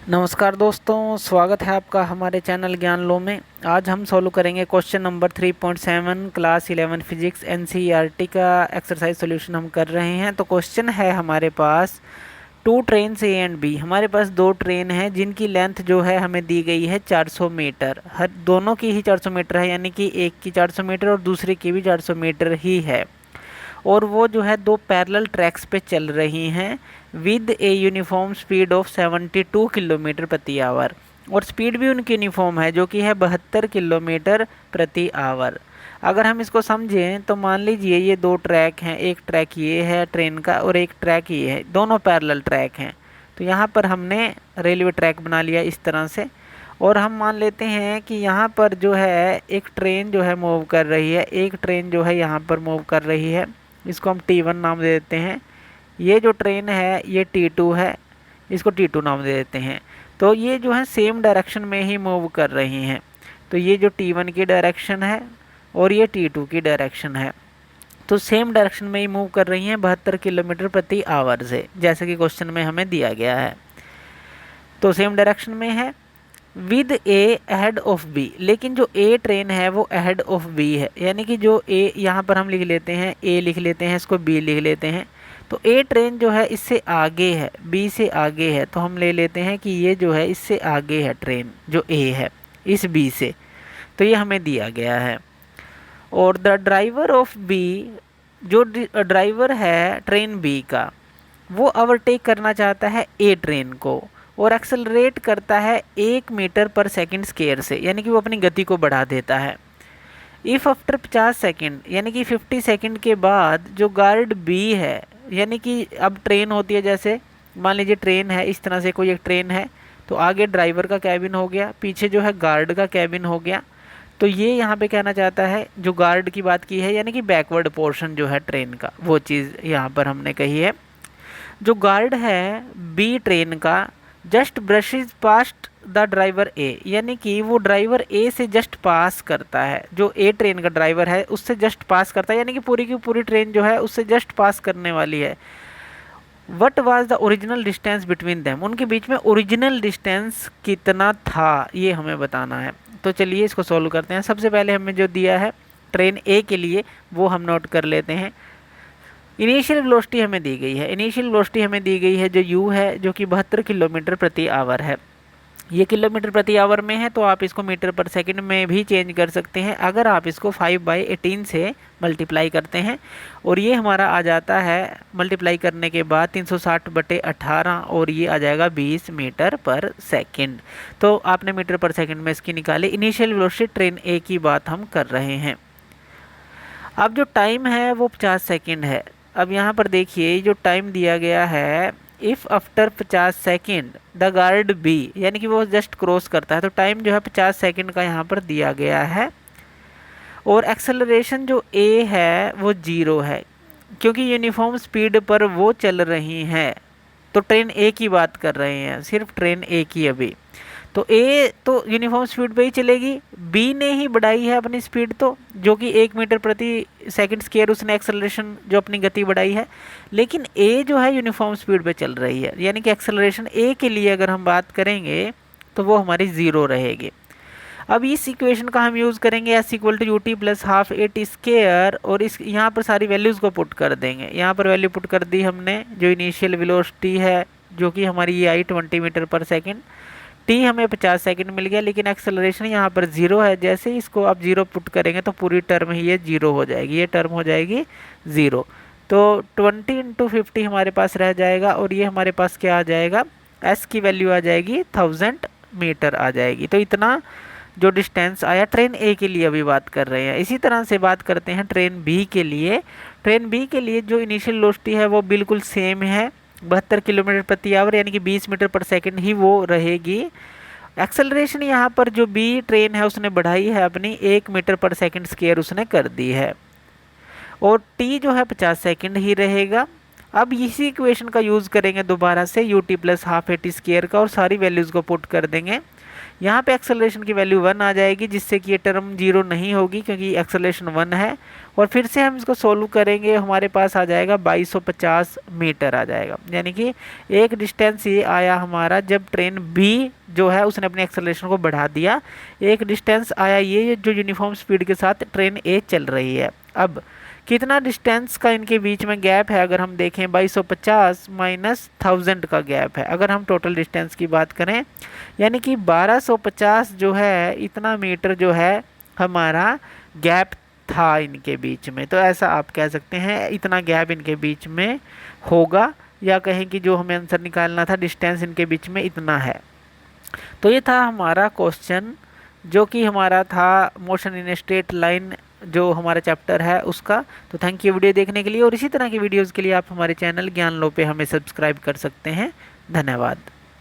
नमस्कार दोस्तों, स्वागत है आपका हमारे चैनल ज्ञान लो में। आज हम सॉल्व करेंगे question number 3.7 class 11 physics NCERT का एक्सरसाइज सॉल्यूशन हम कर रहे हैं। तो क्वेश्चन है हमारे पास two train A and B. हमारे पास दो ट्रेन हैं जिनकी लेंथ जो है हमें दी गई है 400 मीटर। हर दोनों की ही 400 मीटर है, यानी कि एक की 400 मीटर और दूसरे की भी 400 मीटर ही है। और वो जो है दो पैरेलल ट्रैक्स पे चल रही हैं with a uniform speed of 72 kilometre प्रति आवर। और स्पीड भी उनकी यूनिफॉर्म है जो कि है 72 किलोमीटर प्रति आवर। अगर हम इसको समझें तो मान लीजिए ये दो ट्रैक हैं, एक ट्रैक ये है ट्रेन का और एक ट्रैक ये है, दोनों पैरेलल ट्रैक हैं। तो यहाँ पर हमने रेलवे ट्रैक बना लिया इस तरह से। और हम मान लेते हैं कि यहाँ पर जो है एक ट्रेन जो है मूव कर रही है, एक ट्रेन जो है यहाँ पर मूव कर रही है। इसको हम T1 नाम दे देते हैं। ये जो ट्रेन है ये T2 है, इसको T2 नाम दे देते हैं। तो ये जो है सेम डायरेक्शन में ही मूव कर रही हैं। तो ये जो T1 की डायरेक्शन है और ये T2 की डायरेक्शन है, तो सेम डायरेक्शन में ही मूव कर रही हैं 72 किलोमीटर प्रति आवर से, जैसे कि क्वेश्चन में हमें दिया गया है। तो सेम डायरेक्शन में है with A ahead of B. लेकिन जो ए ट्रेन है वो अहेड ऑफ बी है, यानी कि जो ए यहाँ पर हम लिख लेते हैं, ए लिख लेते हैं, इसको बी लिख लेते हैं। तो ए ट्रेन जो है इससे आगे है, बी से आगे है, तो हम ले लेते हैं कि ये जो है इससे आगे है ट्रेन जो ए है इस बी से। तो ये हमें दिया गया है। और द ड्राइवर ऑफ बी, जो ड्राइवर है ट्रेन बी का, वो ओवरटेक करना चाहता है ए ट्रेन को और एक्सेलरेट करता है 1 मीटर पर सेकंड स्क्वायर से, यानी कि वो अपनी गति को बढ़ा देता है। इफ़ आफ्टर 50 सेकंड, यानी कि 50 सेकंड के बाद जो गार्ड बी है, यानी कि अब ट्रेन होती है, जैसे मान लीजिए ट्रेन है इस तरह से, कोई एक ट्रेन है, तो आगे ड्राइवर का कैबिन हो गया, पीछे जो है गार्ड का कैबिन हो गया। तो ये यहाँ पे कहना चाहता है, जो गार्ड की बात की है, यानी कि बैकवर्ड पोर्शन जो है ट्रेन का, वो चीज़ यहाँ पर हमने कही है। जो गार्ड है बी ट्रेन का just brushes past the driver A, यानी कि वो ड्राइवर ए से जस्ट पास करता है, जो ए ट्रेन का ड्राइवर है उससे जस्ट पास करता है, यानी कि पूरी की पूरी ट्रेन जो है उससे जस्ट पास करने वाली है। What was the original distance between them, उनके बीच में ओरिजिनल डिस्टेंस कितना था ये हमें बताना है। तो चलिए इसको सॉल्व करते हैं। सबसे पहले हमें जो दिया है ट्रेन ए के लिए वो हम नोट कर लेते हैं। इनिशियल वेलोसिटी हमें दी गई है, इनिशियल वेलोसिटी हमें दी गई है जो u है, जो कि 72 किलोमीटर प्रति आवर है। ये किलोमीटर प्रति आवर में है, तो आप इसको मीटर पर सेकंड में भी चेंज कर सकते हैं अगर आप इसको 5/18 से मल्टीप्लाई करते हैं। और ये हमारा आ जाता है मल्टीप्लाई करने के बाद 360/18, और ये आ जाएगा 20 मीटर पर सेकंड। तो आपने मीटर पर सेकंड में इसकी निकाली। इनिशियल वेलोसिटी ट्रेन ए की बात हम कर रहे हैं। अब जो टाइम है वो 50 सेकंड है। अब यहाँ पर देखिए जो टाइम दिया गया है, if after 50 second the guard B, यानी कि वो जस्ट क्रॉस करता है, तो टाइम जो है 50 सेकंड का यहाँ पर दिया गया है। और एक्सेलरेशन जो ए है वो 0 है, क्योंकि यूनिफॉर्म स्पीड पर वो चल रही हैं। तो ट्रेन ए की बात कर रहे हैं, सिर्फ ट्रेन ए की अभी। तो ए तो यूनिफॉर्म स्पीड पे ही चलेगी, बी ने ही बढ़ाई है अपनी स्पीड, तो जो कि 1 मीटर प्रति सेकंड स्क्वायर उसने एक्सेलरेशन जो अपनी गति बढ़ाई है। लेकिन ए जो है यूनिफॉर्म स्पीड पे चल रही है, यानी कि एक्सेलरेशन ए के लिए अगर हम बात करेंगे तो वो हमारी 0 रहेगी। अब इस इक्वेशन का हम यूज़ करेंगे s = ut + half A T square, और इस यहाँ पर सारी वैल्यूज़ को पुट कर देंगे। यहाँ पर वैल्यू पुट कर दी हमने, जो इनिशियल वेलोसिटी है जो कि हमारी ये आई 20 मीटर पर सेकंड, टी हमें 50 सेकंड मिल गया, लेकिन एक्सेलरेशन यहाँ पर 0 है। जैसे ही इसको आप 0 पुट करेंगे तो पूरी टर्म ही ये 0 हो जाएगी, ये टर्म हो जाएगी 0। तो 20 × 50 हमारे पास रह जाएगा, और ये हमारे पास क्या आ जाएगा, s की वैल्यू आ जाएगी 1000 मीटर आ जाएगी। तो इतना जो डिस्टेंस आया ट्रेन ए के लिए अभी बात कर रहे हैं। इसी तरह से बात करते हैं ट्रेन बी के लिए। ट्रेन बी के लिए जो इनिशियल वेलोसिटी है वो बिल्कुल सेम है, 72 किलोमीटर प्रति आवर, यानी कि 20 मीटर पर सेकंड ही वो रहेगी। एक्सेलरेशन यहाँ पर जो बी ट्रेन है उसने बढ़ाई है अपनी, 1 मीटर पर सेकंड स्क्वायर उसने कर दी है, और टी जो है 50 सेकंड ही रहेगा। अब इसी इक्वेशन का यूज़ करेंगे दोबारा से ut + half A T square का, और सारी वैल्यूज़ को पुट कर देंगे। यहाँ पे एक्सेलरेशन की वैल्यू 1 आ जाएगी, जिससे कि ये टर्म 0 नहीं होगी क्योंकि एक्सेलरेशन 1 है। और फिर से हम इसको सोल्व करेंगे, हमारे पास आ जाएगा 2250 मीटर आ जाएगा। यानी कि एक डिस्टेंस ये आया हमारा जब ट्रेन बी जो है उसने अपने एक्सेलरेशन को बढ़ा दिया। एक डिस्टेंस आया ये जो यूनिफॉर्म स्पीड के साथ ट्रेन ए चल रही है। अब कितना डिस्टेंस का इनके बीच में गैप है, अगर हम देखें 2250 माइनस 1000 का गैप है। अगर हम टोटल डिस्टेंस की बात करें यानी कि 1250 जो है इतना मीटर जो है हमारा गैप था इनके बीच में। तो ऐसा आप कह सकते हैं इतना गैप इनके बीच में होगा, या कहें कि जो हमें आंसर निकालना था डिस्टेंस इनके बीच में इतना है। तो ये था हमारा क्वेश्चन जो कि हमारा था मोशन इन स्ट्रेट लाइन जो हमारा चैप्टर है उसका। तो थैंक यू वीडियो देखने के लिए, और इसी तरह की वीडियोस के लिए आप हमारे चैनल ज्ञान लो पे हमें सब्सक्राइब कर सकते हैं। धन्यवाद।